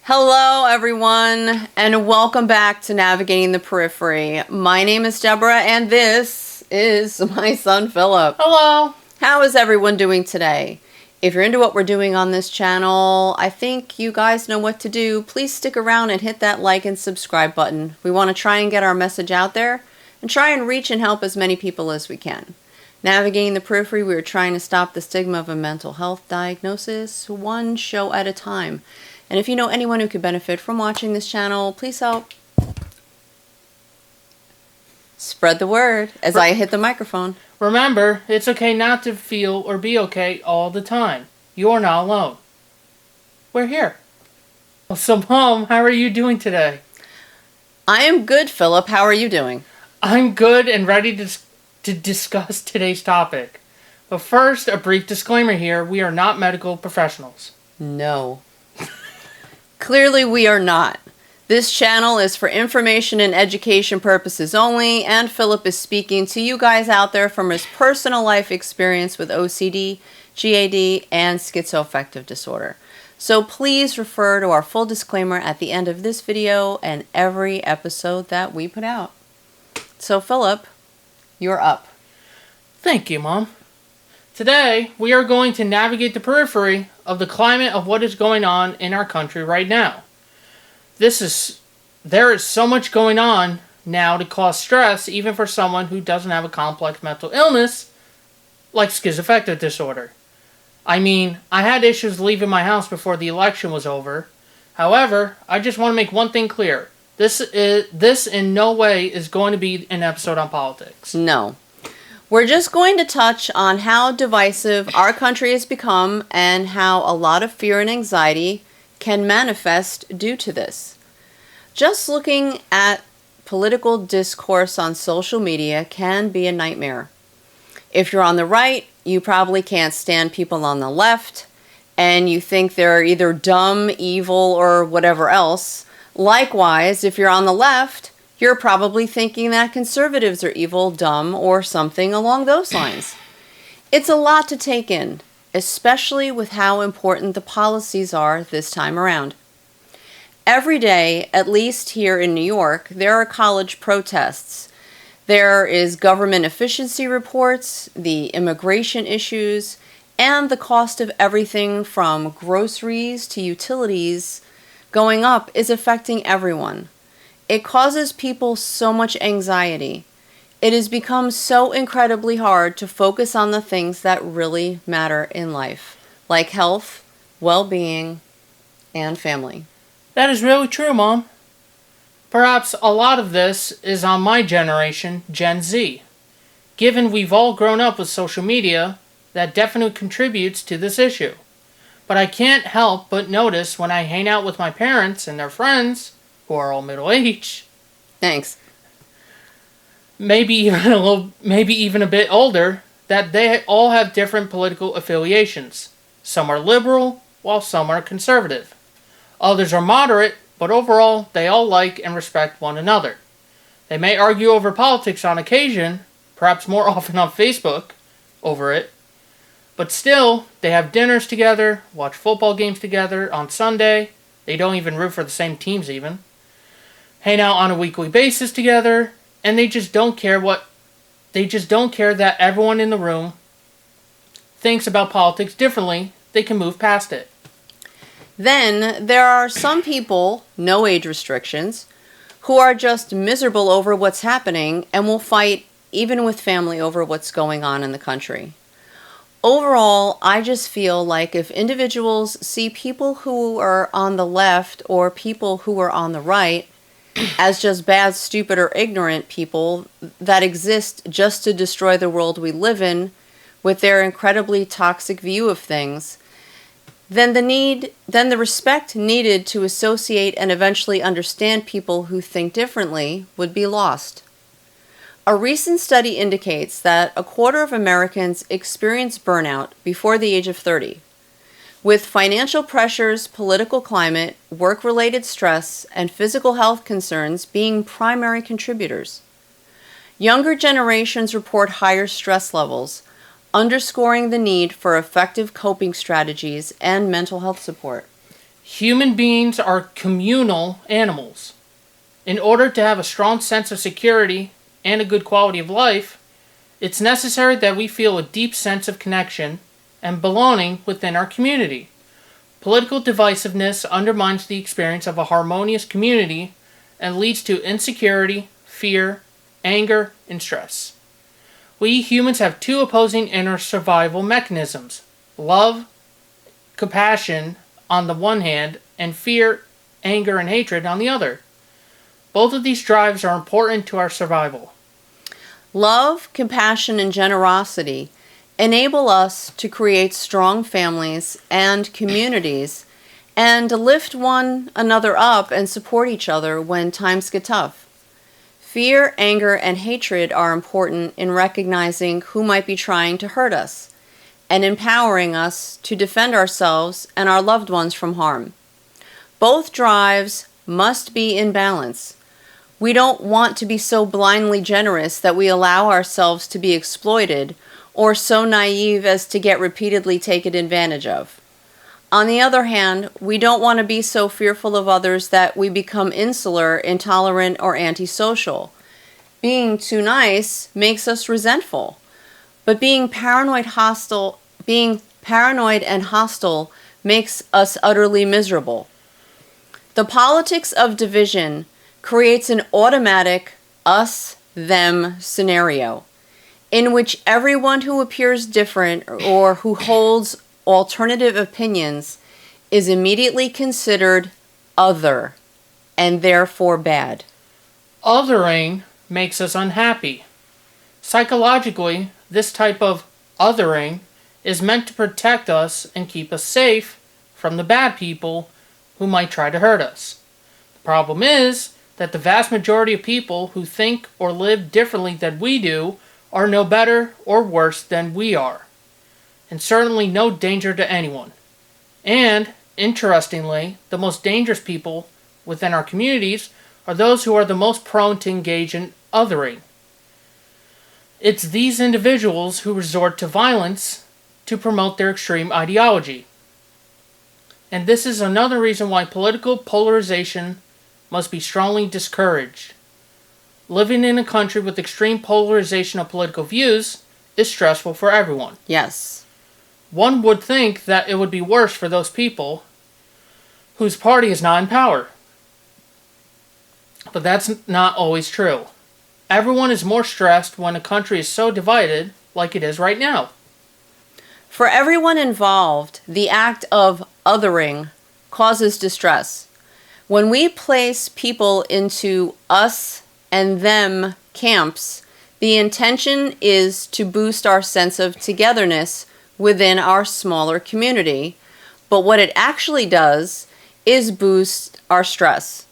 Hello, everyone, and welcome back to Navigating the Periphery. My name is Deborah, and this is my son, Philip. Hello. How is everyone doing today? If you're into what we're doing on this channel, I think you guys know what to do. Please stick around and hit that like and subscribe button. We want to try and get our message out there and try and reach and help as many people as we can. Navigating the Periphery, we are trying to stop the stigma of a mental health diagnosis one show at a time. And if you know anyone who could benefit from watching this channel, please help spread the word as I hit the microphone. Remember, it's okay not to feel or be okay all the time. You're not alone. We're here. So, Mom, how are you doing today? I am good, Philip. How are you doing? I'm good and ready to discuss today's topic. But first, a brief disclaimer here. We are not medical professionals. No. Clearly, we are not. This channel is for information and education purposes only, and Philip is speaking to you guys out there from his personal life experience with OCD, GAD, and schizoaffective disorder. So please refer to our full disclaimer at the end of this video and every episode that we put out. So Philip, you're up. Thank you, Mom. Today, we are going to navigate the periphery of the climate of what is going on in our country right now. There is so much going on now to cause stress even for someone who doesn't have a complex mental illness like schizoaffective disorder. I mean, I had issues leaving my house before the election was over. However, I just want to make one thing clear. This in no way is going to be an episode on politics. No. We're just going to touch on how divisive our country has become and how a lot of fear and anxiety can manifest due to this. Just looking at political discourse on social media can be a nightmare. If you're on the right, you probably can't stand people on the left, and you think they're either dumb, evil, or whatever else. Likewise, if you're on the left, you're probably thinking that conservatives are evil, dumb, or something along those lines. It's a lot to take in, especially with how important the policies are this time around. Every day, at least here in New York, there are college protests. There is government efficiency reports, the immigration issues, and the cost of everything from groceries to utilities going up is affecting everyone. It causes people so much anxiety. It has become so incredibly hard to focus on the things that really matter in life, like health, well-being, and family. That is really true, Mom. Perhaps a lot of this is on my generation, Gen Z. Given we've all grown up with social media, that definitely contributes to this issue. But I can't help but notice when I hang out with my parents and their friends, who are all middle-aged. Thanks. Maybe even a bit older, that they all have different political affiliations. Some are liberal, while some are conservative. Others are moderate, but overall, they all like and respect one another. They may argue over politics on occasion, perhaps more often on Facebook, over it. But still, they have dinners together, watch football games together on Sunday. They don't even root for the same teams even. Hang out on a weekly basis together, and they just don't care that everyone in the room thinks about politics differently. They can move past it. Then there are some people, no age restrictions, who are just miserable over what's happening and will fight even with family over what's going on in the country. Overall, I just feel like if individuals see people who are on the left or people who are on the right as just bad, stupid, or ignorant people that exist just to destroy the world we live in with their incredibly toxic view of things, then the respect needed to associate and eventually understand people who think differently would be lost. A recent study indicates that a quarter of Americans experience burnout before the age of 30. With financial pressures, political climate, work-related stress, and physical health concerns being primary contributors. Younger generations report higher stress levels, underscoring the need for effective coping strategies and mental health support. Human beings are communal animals. In order to have a strong sense of security and a good quality of life, it's necessary that we feel a deep sense of connection and belonging within our community. Political divisiveness undermines the experience of a harmonious community and leads to insecurity, fear, anger, and stress. We humans have two opposing inner survival mechanisms: love, compassion on the one hand, and fear, anger, and hatred on the other. Both of these drives are important to our survival. Love, compassion, and generosity enable us to create strong families and communities and lift one another up and support each other when times get tough. Fear, anger, and hatred are important in recognizing who might be trying to hurt us and empowering us to defend ourselves and our loved ones from harm. Both drives must be in balance. We don't want to be so blindly generous that we allow ourselves to be exploited, or so naive as to get repeatedly taken advantage of. On the other hand, we don't want to be so fearful of others that we become insular, intolerant, or antisocial. Being too nice makes us resentful, but being paranoid and hostile makes us utterly miserable. The politics of division creates an automatic us-them scenario in which everyone who appears different or who holds alternative opinions is immediately considered other and therefore bad. Othering makes us unhappy. Psychologically, this type of othering is meant to protect us and keep us safe from the bad people who might try to hurt us. The problem is that the vast majority of people who think or live differently than we do are no better or worse than we are, and certainly no danger to anyone. And, interestingly, the most dangerous people within our communities are those who are the most prone to engage in othering. It's these individuals who resort to violence to promote their extreme ideology. And this is another reason why political polarization must be strongly discouraged. Living in a country with extreme polarization of political views is stressful for everyone. Yes. One would think that it would be worse for those people whose party is not in power. But that's not always true. Everyone is more stressed when a country is so divided like it is right now. For everyone involved, the act of othering causes distress. When we place people into us and them camps, the intention is to boost our sense of togetherness within our smaller community, but what it actually does is boost our stress.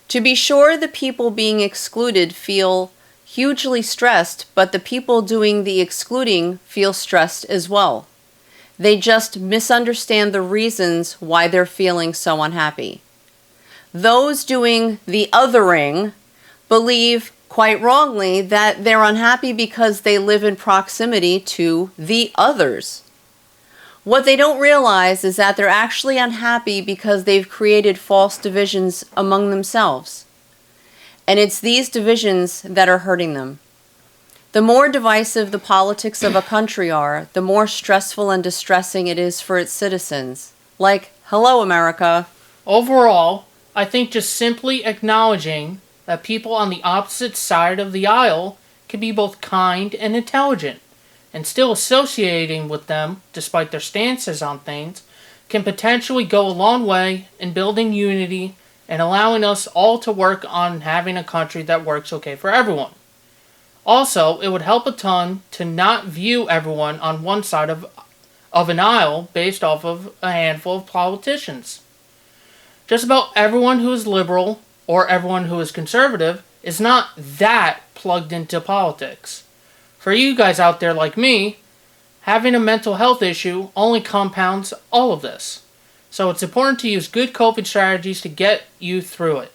To be sure, the people being excluded feel hugely stressed, but the people doing the excluding feel stressed as well. They just misunderstand the reasons why they're feeling so unhappy. Those doing the othering believe, quite wrongly, that they're unhappy because they live in proximity to the others. What they don't realize is that they're actually unhappy because they've created false divisions among themselves. And it's these divisions that are hurting them. The more divisive the politics of a country are, the more stressful and distressing it is for its citizens. Like, hello, America. Overall, I think just simply acknowledging that people on the opposite side of the aisle can be both kind and intelligent, and still associating with them, despite their stances on things, can potentially go a long way in building unity and allowing us all to work on having a country that works okay for everyone. Also, it would help a ton to not view everyone on one side of an aisle based off of a handful of politicians. Just about everyone who is liberal or everyone who is conservative is not that plugged into politics. For you guys out there like me, having a mental health issue only compounds all of this. So it's important to use good coping strategies to get you through it.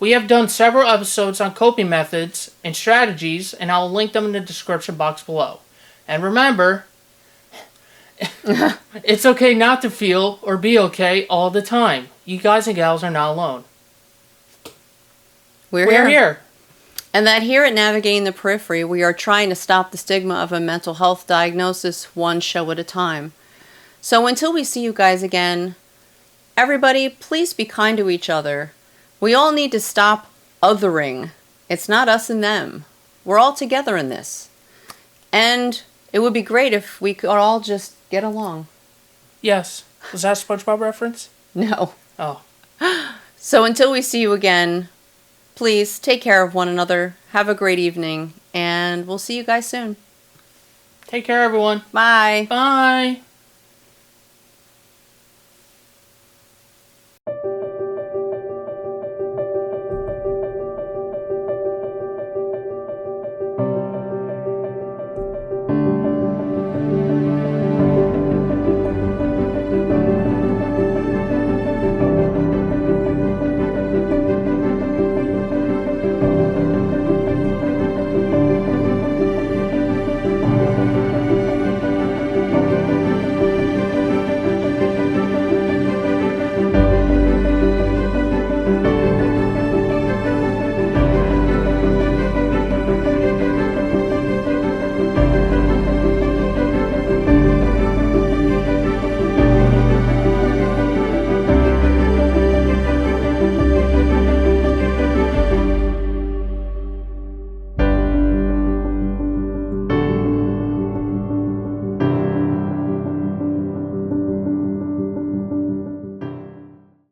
We have done several episodes on coping methods and strategies, and I'll link them in the description box below. And remember, It's okay not to feel or be okay all the time. You guys and gals are not alone. We're here. And that here at Navigating the Periphery, we are trying to stop the stigma of a mental health diagnosis one show at a time. So until we see you guys again, everybody, please be kind to each other. We all need to stop othering. It's not us and them. We're all together in this. And it would be great if we could all just get along. Yes. Was that a SpongeBob reference? No. Oh. So until we see you again, please take care of one another. Have a great evening. And we'll see you guys soon. Take care, everyone. Bye. Bye.